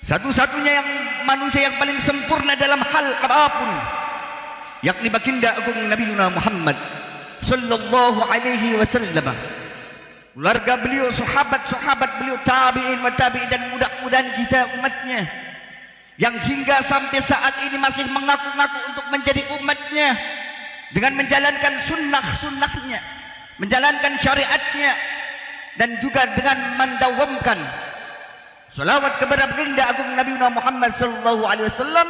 satu-satunya yang manusia yang paling sempurna dalam hal apapun, yakni baginda agung Nabi Muhammad sallallahu alaihi wasallam, keluarga beliau, sahabat-sahabat beliau, tabi'in wa tabi'in, dan mudah-mudahan kita umatnya yang hingga sampai saat ini masih mengaku-ngaku untuk menjadi umatnya dengan menjalankan sunnah-sunnahnya, menjalankan syariatnya, dan juga dengan mendawamkan salawat kepada baginda agung Nabi Muhammad sallallahu alaihi wasallam.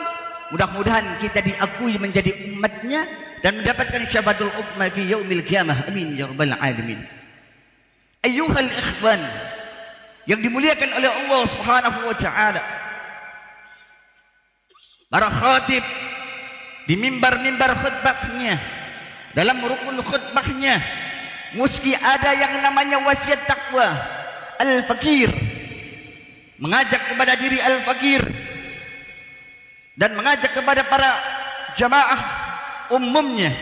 Mudah-mudahan kita diakui menjadi umatnya dan mendapatkan syafaatul uzma fi yaumil qiyamah. Amin ya rabbal alamin. Ayyuhal ikhwan yang dimuliakan oleh Allah Subhanahu wa taala, para khatib di mimbar-mimbar khutbahnya, dalam rukun khutbahnya meski ada yang namanya wasiat takwa al-fakir, mengajak kepada diri al-fakir dan mengajak kepada para jamaah umumnya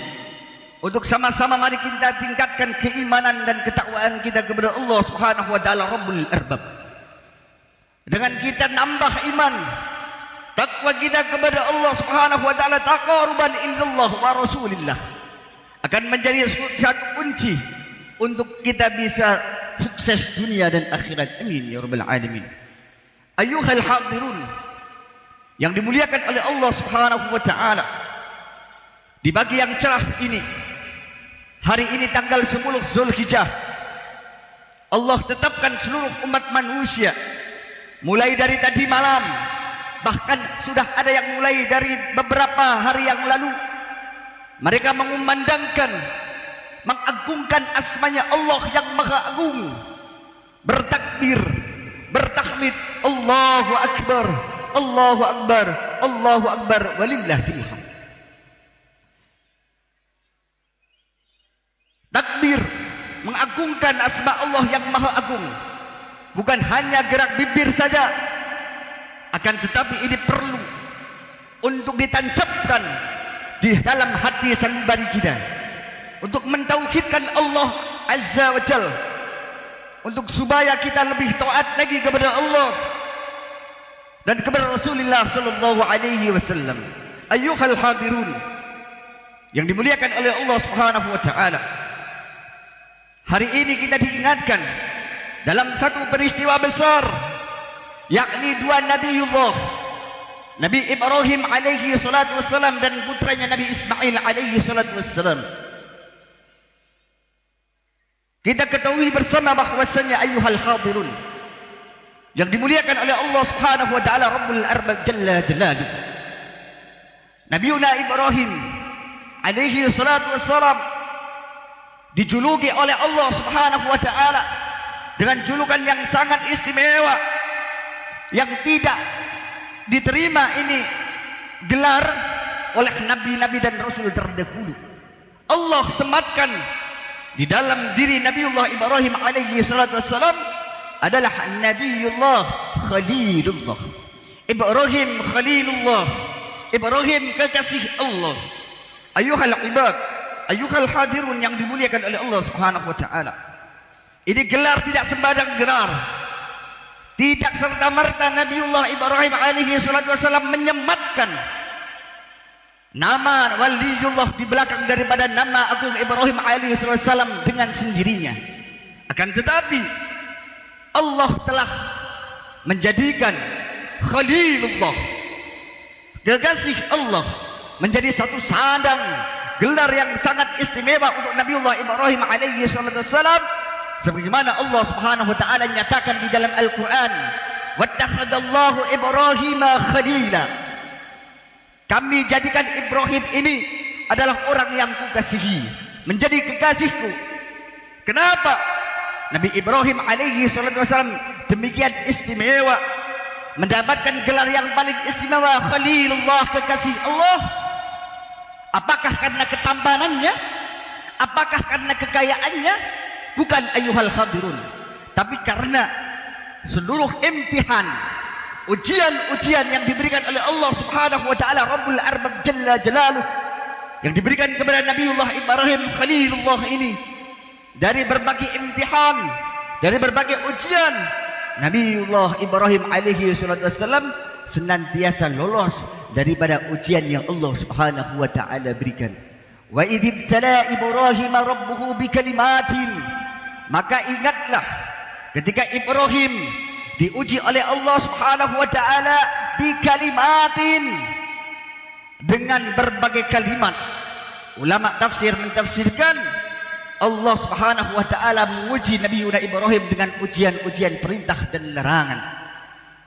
untuk sama-sama mari kita tingkatkan keimanan dan ketakwaan kita kepada Allah Subhanahu wa taala Rabbul Arbab. Dengan kita nambah iman, takwa kita kepada Allah Subhanahu wa taala, taqarruban illallah wa rasulillah, akan menjadi satu kunci untuk kita bisa sukses dunia dan akhirat. Amin ya rabbal alamin. Ayyuhal hadirun yang dimuliakan oleh Allah Subhanahu wa taala, di pagi yang cerah ini, hari ini tanggal 10 Zulhijjah, Allah tetapkan seluruh umat manusia mulai dari tadi malam, bahkan sudah ada yang mulai dari beberapa hari yang lalu, mereka mengumandangkan, mengagungkan asmanya Allah yang Maha Agung, bertakbir, bertahmid, Allahu Akbar, Allahu Akbar, Allahu Akbar, walillahil hamd. Takbir mengagungkan asma Allah yang Maha Agung, bukan hanya gerak bibir saja, akan tetapi ini perlu untuk ditancapkan di dalam hati sanubari kita, untuk mentauhidkan Allah Azza wa Jalla, untuk supaya kita lebih taat lagi kepada Allah dan kepada Rasulullah sallallahu alaihi wasallam. Ayyuhal hadirun yang dimuliakan oleh Allah Subhanahu wa taala, hari ini kita diingatkan dalam satu peristiwa besar, yakni dua Nabiullah, Nabi Ibrahim alaihi salatu wassalam dan putranya Nabi Ismail alaihi salatu wassalam. Kita ketahui bersama bahwasanya ayyuhal hadirun yang dimuliakan oleh Allah Subhanahu wa taala Rabbul Arbab jalla jalaluhu, Nabiuna Ibrahim alaihi salatu wassalam dijuluki oleh Allah Subhanahu wa taala dengan julukan yang sangat istimewa, yang tidak diterima ini gelar oleh nabi-nabi dan rasul terdahulu. Allah sematkan di dalam diri Nabiullah Ibrahim alaihi salatu wassalam adalah Nabiullah Khalilullah. Ibrahim Khalilullah, Ibrahim kekasih Allah. Ayuhal ibad, ayuhal hadirun yang dimuliakan oleh Allah Subhanahu wa taala, ini gelar tidak sembarang gelar. Tidak serta-merta Nabiullah Ibrahim alaihi salatu wasallam menyematkan nama waliullah di belakang daripada nama agung Ibrahim alaihi salatu wasallam dengan sendirinya. Akan tetapi Allah telah menjadikan Khalilullah, kekasih Allah, menjadi satu sandang gelar yang sangat istimewa untuk Nabiullah Ibrahim alaihi salatu wasallam, sebagaimana Allah Subhanahu wa taala nyatakan di dalam Al-Qur'an, wattakhadallahu Ibrahima khalila. Kami jadikan Ibrahim ini adalah orang yang kukasihi, menjadi kekasihku. Kenapa Nabi Ibrahim alaihi salatu wasallam demikian istimewa, mendapatkan gelar yang paling istimewa Khalilullah, kekasih Allah? Apakah karena ketampanannya? Apakah karena kekayaannya? Bukan ayyuhal hadirun, tapi karena seluruh imtihan, ujian-ujian yang diberikan oleh Allah Subhanahu wa taala Rabbul Arbab jalla jalaluh, yang diberikan kepada Nabiullah Ibrahim Khalilullah ini, dari berbagai imtihan, dari berbagai ujian, Nabiullah Ibrahim alaihi salatu wassalam senantiasa lolos daripada ujian yang Allah Subhanahu wa taala berikan. Wa idzibtala Ibrahim rabbuhu bikalimatin. Maka ingatlah ketika Ibrahim diuji oleh Allah Subhanahu wa taala bikalimatin, dengan berbagai kalimat. Ulama tafsir mentafsirkan Allah Subhanahu wa taala menguji Nabi Ibrahim dengan ujian-ujian perintah dan larangan.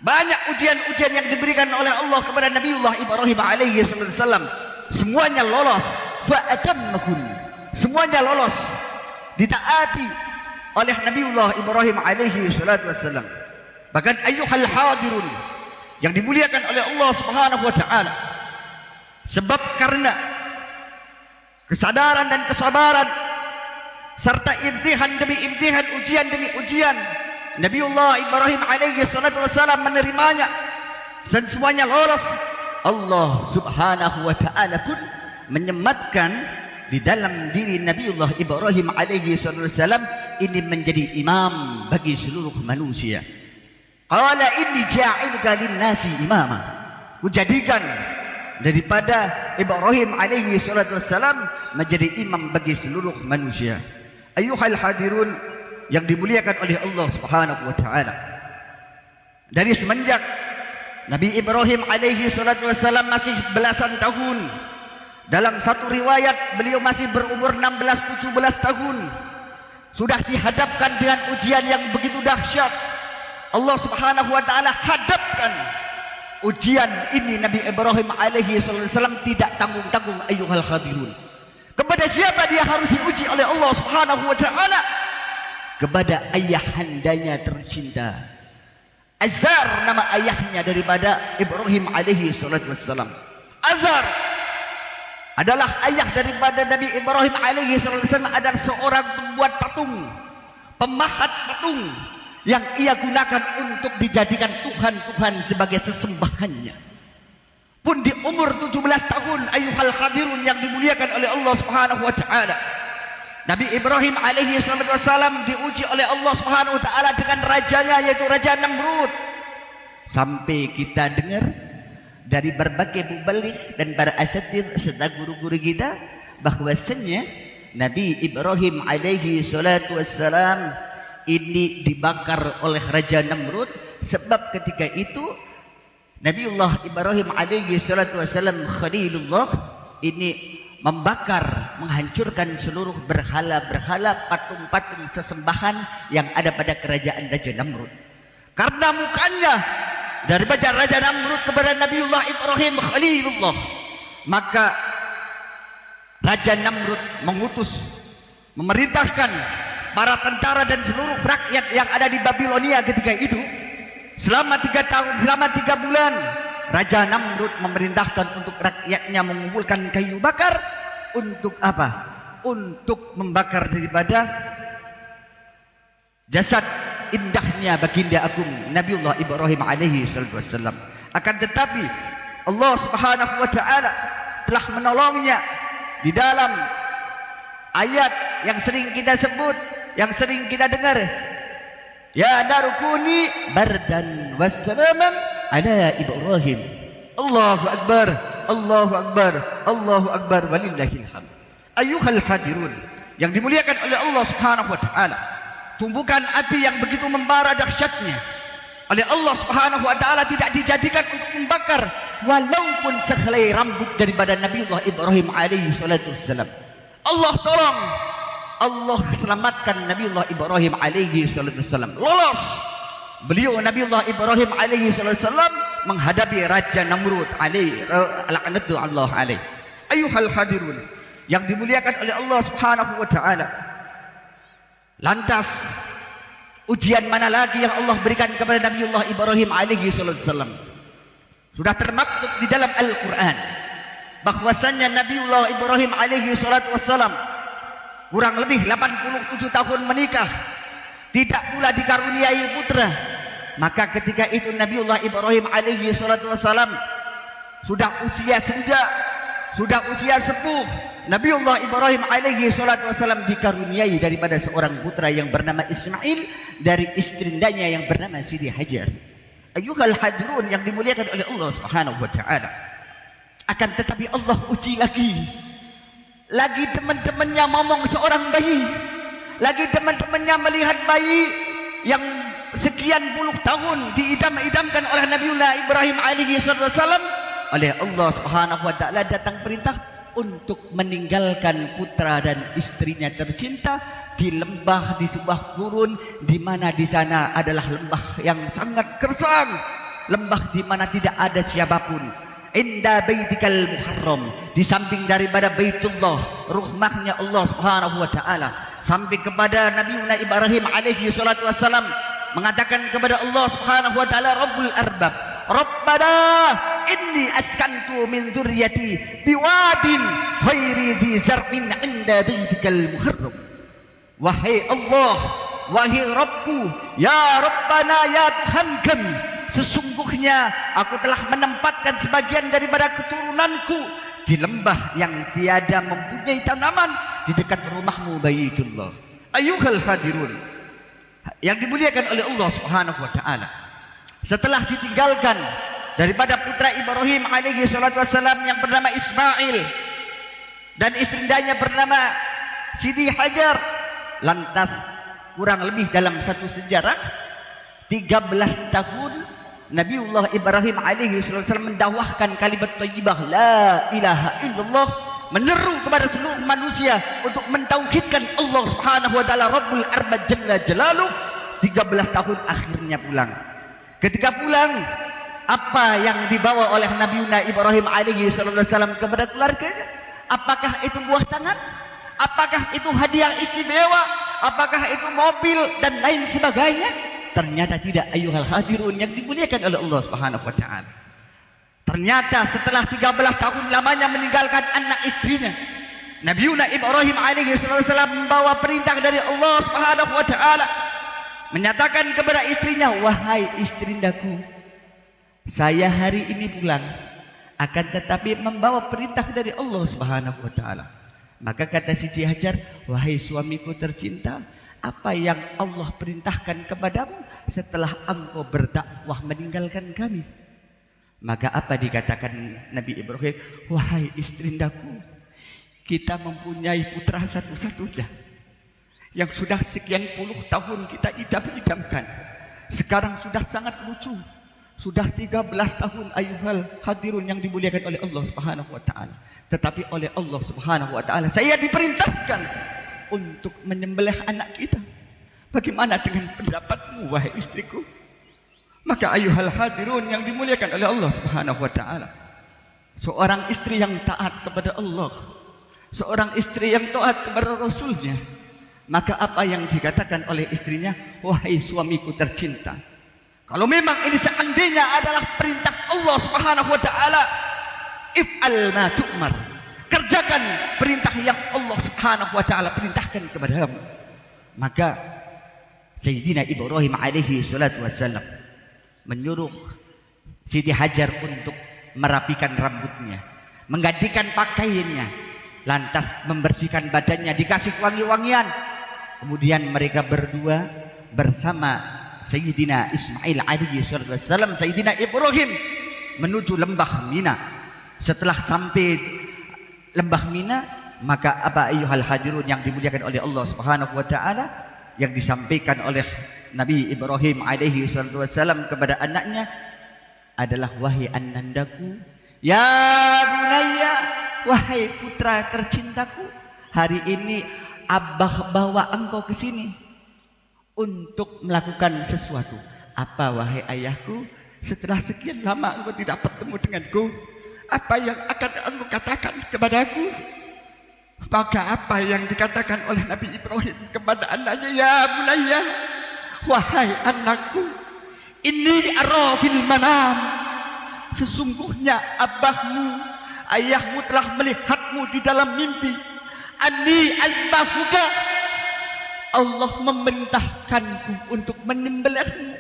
Banyak ujian-ujian yang diberikan oleh Allah kepada Nabiullah Ibrahim alaihi salam. Semuanya lolos. Fa'atammahun. Semuanya lolos. Ditaati oleh Nabiullah Ibrahim alaihi salatu wassalam. Bahkan ayyuhal hadirun yang dimuliakan oleh Allah Subhanahu wa taala. Sebab karena kesadaran dan kesabaran serta imtihan demi imtihan, ujian demi ujian, Nabiullah Ibrahim alaihi salatu wassalam menerimanya dan semuanya lolos. Allah Subhanahu wa taala pun menyematkan di dalam diri Nabiullah Ibrahim alaihi salatu wassalam ini menjadi imam bagi seluruh manusia. Qala inni ja'iluka lin-nasi imama. Kujadikan daripada Ibrahim alaihi salatu wassalam menjadi imam bagi seluruh manusia. Ayyuhal hadirun yang dimuliakan oleh Allah Subhanahu wa taala. Dari semenjak Nabi Ibrahim alaihi salatu wassalam masih belasan tahun, dalam satu riwayat beliau masih berumur 16-17 tahun, sudah dihadapkan dengan ujian yang begitu dahsyat. Allah Subhanahu wa taala hadapkan ujian ini Nabi Ibrahim alaihi salam tidak tanggung-tanggung. Ayyuhal hadirun, kepada siapa dia harus diuji oleh Allah Subhanahu wa taala? Kepada ayahandanya tercinta. Azar nama ayahnya daripada Ibrahim alaihi salatu wassalam. Azar adalah ayah daripada Nabi Ibrahim alaihi salatu wassalam, adalah seorang pembuat patung, pemahat patung yang ia gunakan untuk dijadikan Tuhan-Tuhan sebagai sesembahannya. Pun di umur 17 tahun, ayyuhal hadirun yang dimuliakan oleh Allah Subhanahu wa taala, Nabi Ibrahim alaihi salatu wassalam diuji oleh Allah Subhanahu wa taala dengan rajanya, yaitu Raja Namrud. Sampai kita dengar dari berbagai mubalik dan para asatidz serta guru-guru kita bahwasanya Nabi Ibrahim alaihi salatu wassalam ini dibakar oleh Raja Namrud, sebab ketika itu Nabiullah Ibrahim alaihi salatu wassalam Khalilullah ini membakar, menghancurkan seluruh berhala-berhala, patung-patung sesembahan yang ada pada kerajaan Raja Namrud. Karena mukanya daripada Raja Namrud kepada Nabiullah Ibrahim Khalilullah, maka Raja Namrud mengutus, memerintahkan para tentara dan seluruh rakyat yang ada di Babilonia ketika itu selama 3 tahun, selama 3 bulan, Raja Namrud memerintahkan untuk rakyatnya mengumpulkan kayu bakar. Untuk apa? Untuk membakar daripada jasad indahnya baginda agung Nabiullah Ibrahim alaihi salatu wassalam. Akan tetapi Allah Subhanahu wa taala telah menolongnya di dalam ayat yang sering kita sebut, yang sering kita dengar, ya narukuni bardan wassalaman ala Ibrahim. Allahu akbar, Allahu akbar, Allahu akbar, walillahil hamd. Ayyuhal hadirun yang dimuliakan oleh Allah Subhanahu wa taala, tumbukan api yang begitu membara dahsyatnya oleh Allah Subhanahu wa taala tidak dijadikan untuk membakar walaupun sehelai rambut daripada Nabiullah Ibrahim alaihi salatu wassalam. Allah tolong, Allah selamatkan Nabiullah Ibrahim alaihi salatu wassalam. Lolos beliau Nabiullah Ibrahim alaihi salatu wassalam menghadapi Raja Namrud alaihi laknatullah alaihi. Ayyuhal hadirun yang dimuliakan oleh Allah Subhanahu wa taala. Lantas ujian mana lagi yang Allah berikan kepada Nabiullah Ibrahim alaihi salatu wassalam? Sudah termaktub di dalam Al-Qur'an bahwasanya Nabiullah Ibrahim alaihi salatu wassalam kurang lebih 87 tahun menikah, tidak pula dikaruniai putra. Maka ketika itu Nabiullah Ibrahim alaihi salatu wassalam sudah usia senja, sudah usia sepuh, Nabiullah Ibrahim alaihi salatu wasallam dikaruniai daripada seorang putra yang bernama Ismail dari istrindanya yang bernama Siti Hajar. Ayyuhal hadirun yang dimuliakan oleh Allah Subhanahu wa taala. Akan tetapi Allah uji lagi. Lagi teman-temannya ngomong seorang bayi. Lagi teman-temannya melihat bayi yang sekian puluh tahun diidam-idamkan oleh Nabiullah Ibrahim alaihi salatu wasallam. Oleh Allah Subhanahu wa taala datang perintah untuk meninggalkan putra dan istrinya tercinta di lembah, di sebuah gurun di mana di sana adalah lembah yang sangat gersang, lembah di mana tidak ada siapapun. Inda baitikal muharram, di samping daripada Baitullah, rumahnya Allah Subhanahu wa taala, sampai kepada Nabiuna Ibrahim alaihi salatu wasalam mengatakan kepada Allah Subhanahu wa taala, Rabbul Arbab, Rabbana inni askantu min dzurriyyati biwadin ghairi dzi zar'in 'inda baitikal muharram. Wahai Allah, wahai Rabbku, ya Rabbana, ya Tuhan kami, sesungguhnya aku telah menempatkan sebagian daripada keturunanku di lembah yang tiada mempunyai tanaman di dekat rumahmu Baitullah. Ayyuhal hadirun yang dimuliakan oleh Allah Subhanahu wa taala. Setelah ditinggalkan daripada putra Ibrahim alaihi salatu wasallam yang bernama Ismail dan istrindanya bernama Siti Hajar, lantas kurang lebih dalam satu sejarah 13 tahun Nabiullah Ibrahim alaihi wasallam mendakwahkan kalimat thayyibah la ilaha illallah, menyeru kepada seluruh manusia untuk mentauhidkan Allah Subhanahu wa taala Rabbul Arbab jalla jalaluh. 13 tahun akhirnya pulang. Ketika pulang, apa yang dibawa oleh Nabiuna Ibrahim alaihi wasallam kepada keluarganya? Apakah itu buah tangan? Apakah itu hadiah istimewa? Apakah itu mobil dan lain sebagainya? Ternyata tidak, ayyuhal hadirun yang dimuliakan oleh Allah Subhanahu wa taala. Ternyata setelah 13 tahun lamanya meninggalkan anak istrinya, Nabiuna Ibrahim alaihi wasallam membawa perintah dari Allah Subhanahu wa taala, menyatakan kepada istrinya, wahai istrindaku, saya hari ini pulang, akan tetapi membawa perintah dari Allah Subhanahu wa taala. Maka kata Siti Hajar, wahai suamiku tercinta, apa yang Allah perintahkan kepadamu setelah engkau berdakwah meninggalkan kami? Maka apa dikatakan Nabi Ibrahim? Wahai istrindaku, kita mempunyai putra satu-satunya yang sudah sekian puluh tahun kita idam-idamkan. Sekarang sudah sangat lucu. Sudah 13 tahun ayyuhal hadirun yang dimuliakan oleh Allah Subhanahu wa taala. Tetapi oleh Allah Subhanahu wa taala saya diperintahkan untuk menyembelih anak kita. Bagaimana dengan pendapatmu wahai istriku? Maka ayyuhal hadirun yang dimuliakan oleh Allah Subhanahu wa taala, seorang istri yang taat kepada Allah, seorang istri yang taat kepada Rasulnya, maka apa yang dikatakan oleh istrinya, wahai suamiku tercinta, kalau memang ini seandainya adalah perintah Allah Subhanahu wa taala, if'al ma tu'mar, kerjakan perintah yang Allah Subhanahu wa taala perintahkan kepadamu. Maka Sayyidina Ibrahim alaihi salatu wasallam menyuruh Siti Hajar untuk merapikan rambutnya, menggantikan pakaiannya, lantas membersihkan badannya, dikasih wangi-wangian. Kemudian mereka berdua bersama Sayyidina Ismail alaihi wasallam, Sayyidina Ibrahim menuju lembah Mina. Setelah sampai lembah Mina, maka apa ayyuhal hadirun yang dimuliakan oleh Allah Subhanahu wa taala, yang disampaikan oleh Nabi Ibrahim alaihi wasallam kepada anaknya adalah, wahai anandaku, ya bunayya, wahai putra tercintaku, hari ini Abah bawa engkau ke sini untuk melakukan sesuatu. Apa wahai ayahku? Setelah sekian lama engkau tidak bertemu denganku, apa yang akan engkau katakan kepadaku? Maka apa yang dikatakan oleh Nabi Ibrahim kepada anaknya, ya bunayya, wahai anakku, ini ara fil manam, sesungguhnya abahmu, ayahmu telah melihatmu di dalam mimpi. Ani azbahuka, Allah memerintahkanku untuk menyembelihmu.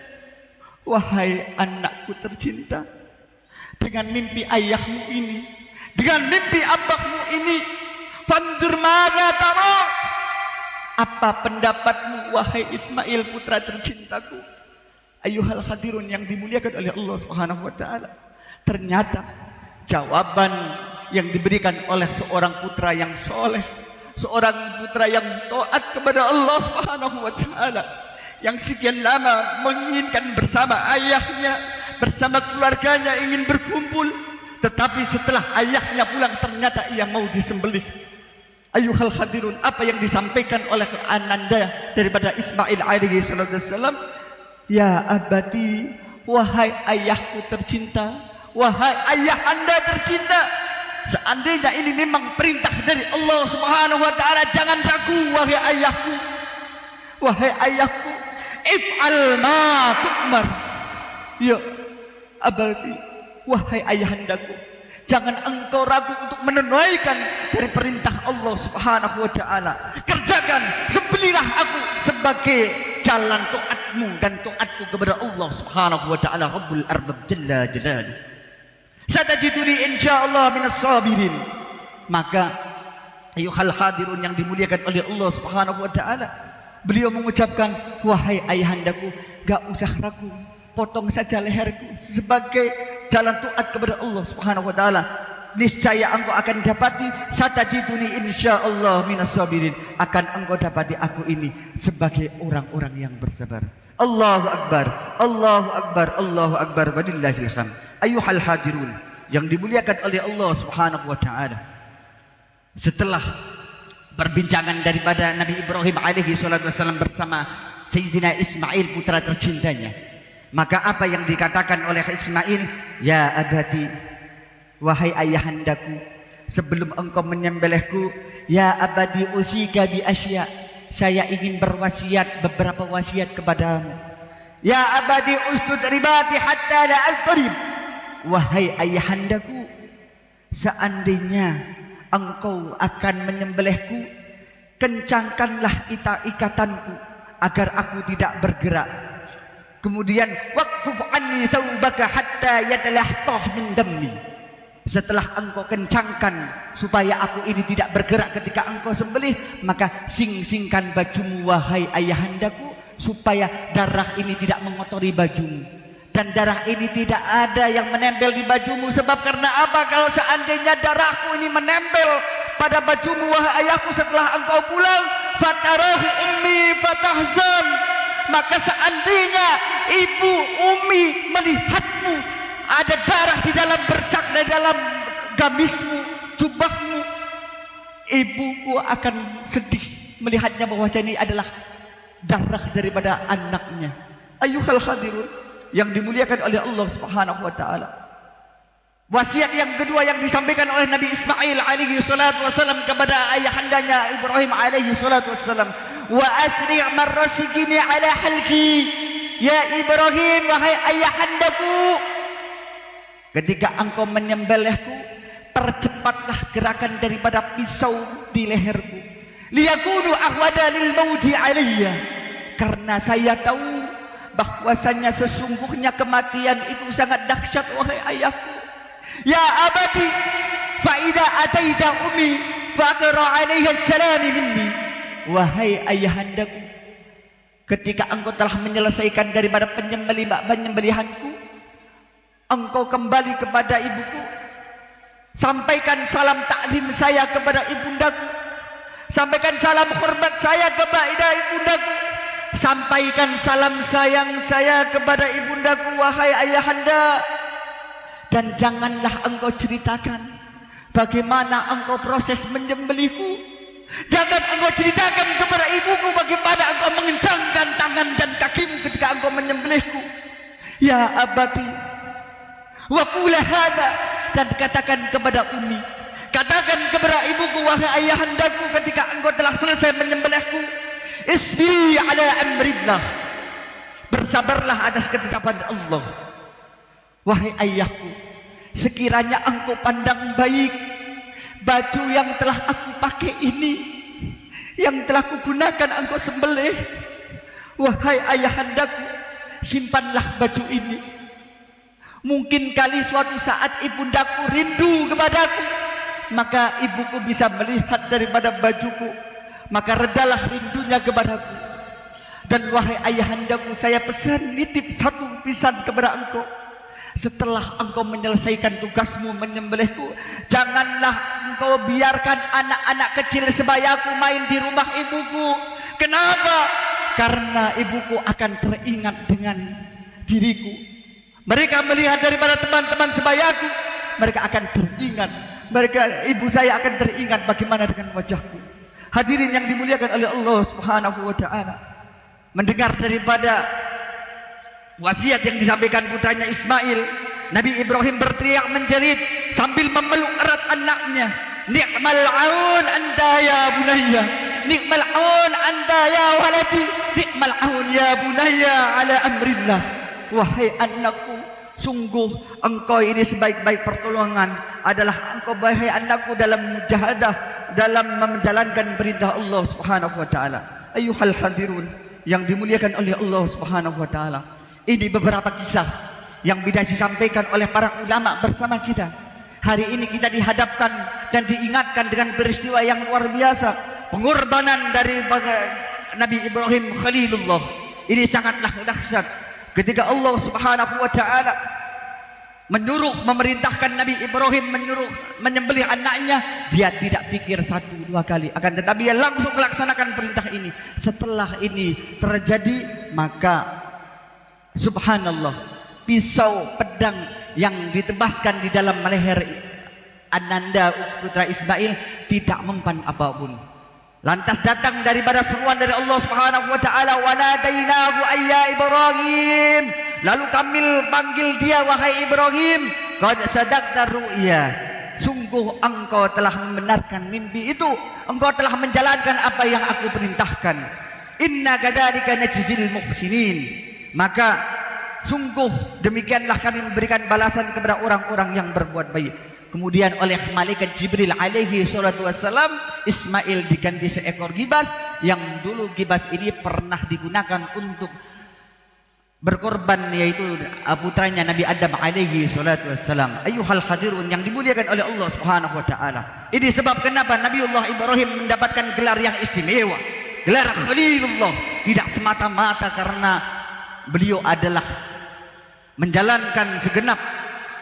Wahai anakku tercinta, dengan mimpi ayahmu ini, dengan mimpi abahmu ini. Fandur madza tara. Apa pendapatmu wahai Ismail putra tercintaku? Ayuhal hadirun yang dimuliakan oleh Allah Subhanahu wa taala. Ternyata jawaban yang diberikan oleh seorang putra yang soleh, seorang putra yang taat kepada Allah Subhanahu wa taala, yang sekian lama menginginkan bersama ayahnya, bersama keluarganya ingin berkumpul, tetapi setelah ayahnya pulang ternyata ia mau disembelih. Ayuhal hadirun, apa yang disampaikan oleh ananda daripada Ismail alaihi salatu wassalam? Ya abati, wahai ayahku tercinta, wahai ayah anda tercinta, seandainya ini memang perintah dari Allah Subhanahu wa taala, jangan ragu wahai ayahku. Wahai ayahku, if'al ma tu'mar. Ya abati, wahai ayahandaku, jangan engkau ragu untuk menunaikan dari perintah Allah Subhanahu wa taala. Kerjakan, sembelihlah aku sebagai jalan taatmu dan taatku kepada Allah Subhanahu wa taala Rabbul Arbab Jalla Jalaluh. Satajiduni insyaallah minas sabirin. Maka ayuhal hadirun yang dimuliakan oleh Allah Subhanahu wa taala, beliau mengucapkan, wahai ayahandaku, gak usah ragu, potong saja leherku sebagai jalan taat kepada Allah Subhanahu wa taala. Niscaya engkau akan dapati, satajiduni insyaallah minas sabirin, akan engkau dapati aku ini sebagai orang-orang yang bersabar. Allahu akbar, Allahu akbar, Allahu akbar, walillahil hamd. Ayuhal hadirun yang dimuliakan oleh Allah Subhanahu wa taala. Setelah perbincangan daripada Nabi Ibrahim alaihi salatu wasallam bersama Sayyidina Ismail putra tercintanya, maka apa yang dikatakan oleh Ismail? Ya abati, wahai ayahandaku, sebelum engkau menyembelihku, ya abadi usika bi asya, saya ingin berwasiat beberapa wasiat kepadamu. Ya abadi ustud ribati hatta la altarib. Wahai ayahandaku, seandainya engkau akan menyembelihku, kencangkanlah ikatanku agar aku tidak bergerak. Kemudian waqfuf anni thawbaka hatta yatalahtah min dammi. Setelah engkau kencangkan supaya aku ini tidak bergerak ketika engkau sembelih, maka sing-singkan bajumu wahai ayahandaku, supaya darah ini tidak mengotori bajumu. Dan darah ini tidak ada yang menempel di bajumu. Sebab karena apa? Kalau seandainya darahku ini menempel pada bajumu wahai ayahku setelah engkau pulang, fatarahu ummi fatahzan, maka seandainya ibu Umi melihatmu ada darah di dalam bercak di dalam gamismu, jubahmu, ibuku akan sedih melihatnya bahwa ini adalah darah daripada anaknya. Ayuhal hadirun yang dimuliakan oleh Allah Subhanahu wa taala. Wasiat yang kedua yang disampaikan oleh Nabi Ismail alaihi salatu wasallam kepada ayahandanya Ibrahim alaihi salatu wasallam, wa asri' marrasikini ala halki. Ya Ibrahim, wahai ayahandaku, ketika engkau menyembelihku, percepatlah gerakan daripada pisau di leherku. Liyakunu ahwada lil mauti alayya, karena saya tahu bahwasanya sesungguhnya kematian itu sangat dahsyat wahai ayahku. Ya abati, fa idza ataita ummi faqra 'alaiha assalam minni. Wahai ayahandaku, ketika engkau telah menyelesaikan daripada penyembelihanku, engkau kembali kepada ibuku, sampaikan salam taklim saya kepada ibundaku, sampaikan salam hormat saya kepada ibundaku, sampaikan salam sayang saya kepada ibundaku wahai ayahanda. Dan janganlah engkau ceritakan bagaimana engkau proses menyembelihku. Jangan engkau ceritakan kepada ibuku bagaimana engkau mengencangkan tangan dan kakimu ketika engkau menyembelihku. Ya abati, wa qula hadza, dan katakan kepada Umi, katakan kepada ibuku wahai ayahandaku ketika engkau telah selesai menyembelihku, isbiri ala amrillah, bersabarlah atas ketetapan Allah. Wahai ayahku, sekiranya engkau pandang baik baju yang telah aku pakai ini, yang telah kugunakan engkau sembelih, wahai ayahandaku, simpanlah baju ini. Mungkin kali suatu saat ibundaku rindu kepadaku, maka ibuku bisa melihat daripada bajuku, maka redalah rindunya kepadaku. Dan wahai ayahandaku, saya pesan nitip satu pisan kepada engkau. Setelah engkau menyelesaikan tugasmu menyembelihku, janganlah engkau biarkan anak-anak kecil sebayaku main di rumah ibuku. Kenapa? Karena ibuku akan teringat dengan diriku. Mereka melihat daripada teman-teman sebayaku, mereka akan teringat. Ibu saya akan teringat bagaimana dengan wajahku. Hadirin yang dimuliakan oleh Allah Subhanahu wa taala, mendengar daripada wasiat yang disampaikan putranya Ismail, Nabi Ibrahim berteriak menjerit sambil memeluk erat anaknya. Ni'mal aun anta ya bunayya, ni'mal aun anta ya waladi, ni'mal aun ya bunayya ala amrillah. Wahai anakku, sungguh engkau ini sebaik-baik pertolongan adalah engkau, wahai anakku, dalam mujahadah, dalam menjalankan perintah Allah Subhanahu wa taala. Ayuhal hadirun yang dimuliakan oleh Allah Subhanahu wa taala, ini beberapa kisah yang bisa disampaikan oleh para ulama bersama kita. Hari ini kita dihadapkan dan diingatkan dengan peristiwa yang luar biasa, pengorbanan dari Nabi Ibrahim Khalilullah. Ini sangatlah dahsyat ketika Allah Subhanahu wa taala memerintahkan Nabi Ibrahim menyembelih anaknya. Dia tidak pikir satu dua kali, akan tetapi dia langsung melaksanakan perintah ini. Setelah ini terjadi, maka subhanallah, pisau pedang yang ditebaskan di dalam leher Ananda putra Ismail tidak mempan apapun. Lantas datang daripada seruan dari Allah Subhanahu wa taala, wa nadainahu ayya Ibrahim, lalu kami panggil dia, wahai Ibrahim, qad sadaqta ru'ya, sungguh engkau telah membenarkan mimpi itu, engkau telah menjalankan apa yang aku perintahkan. Inna kadzalika najzil muhsinin, maka sungguh demikianlah kami memberikan balasan kepada orang-orang yang berbuat baik. Kemudian oleh malaikat Jibril alaihi salatu wassalam, Ismail diganti seekor gibas, yang dulu gibas ini pernah digunakan untuk berkorban, yaitu putranya Nabi Adam alaihi salatu wassalam. Ayuhal hadirun yang dimuliakan oleh Allah Subhanahu wa taala, ini sebab kenapa Nabiullah Ibrahim mendapatkan gelar yang istimewa, gelar Khalilullah, tidak semata-mata karena beliau adalah menjalankan segenap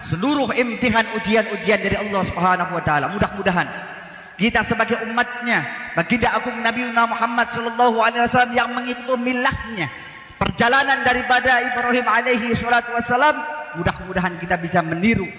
seluruh imtihan ujian-ujian dari Allah Subhanahu wa taala. Mudah-mudahan kita sebagai umatnya, baginda agung Nabi Muhammad sallallahu alaihi wasallam yang mengikuti milahnya, perjalanan daripada Ibrahim alaihi salatu wasallam, mudah-mudahan kita bisa meniru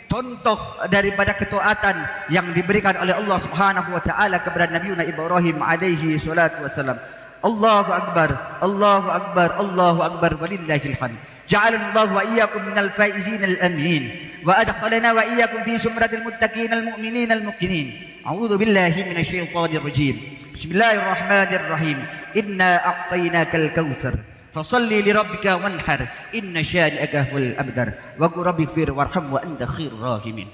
contoh daripada ketaatan yang diberikan oleh Allah Subhanahu wa taala kepada Nabi Ibrahim alaihi salatu wasallam. Allahu akbar, Allahu akbar, Allahu akbar, walillahil hamd. جعلنا الله وإياكم من الفائزين الأمين وأدخلنا وإياكم في زمرة المتقين المؤمنين المقنين. أعوذ بالله من الشيطان الرجيم. بسم الله الرحمن الرحيم. إنا أعطيناك الكوثر فصل لربك وانحر إن شانئك هو الأبتر وقل رب اغفر وارحم وأنت خير الراحمين.